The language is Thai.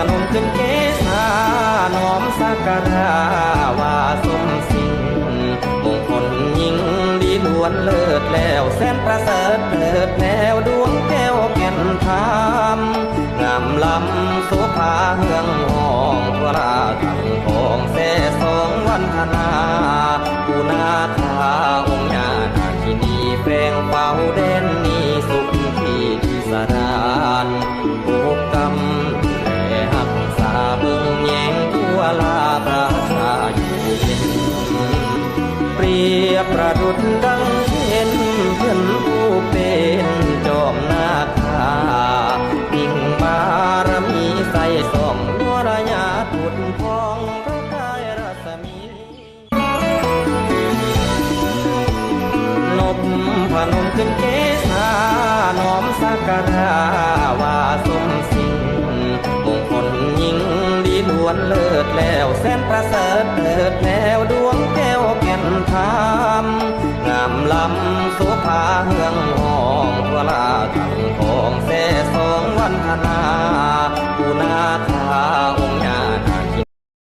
นมขึ้นเกศาน้อมสักการะว่าสมสิ่งมงคลยิ่งดีล้วนเลิศแล้วแสนประเสริฐเลิศแนวดวงแก้วแก่นธรรมงามล้ำโสภาเฮืองห้องวราทั้งทองแท่สองวันธนาปูนาคาองค์ญาณาคินีแฝงเฝ้าแดนนี้สุขที่สรานโอกกรรมและหักษาเบิ่งแยงทั่วลาประชาอยู่เย็นเปรียบประดุจดังเห็นเพื่อนผู้เป็นจอมนาคายิ่งบารมีใส่ส่องนวรญาตุดพองพระกายรัศมีนบพนมขึ้นเกศาน้อมสักการะว่าสมสิ่งมงคลยิ่งดีล้วนเลิศแล้วแสนประเสริฐเลิศแนวดวงแก้วแก่นธรรมงามล้ำโสภาเฮืองห้องวรา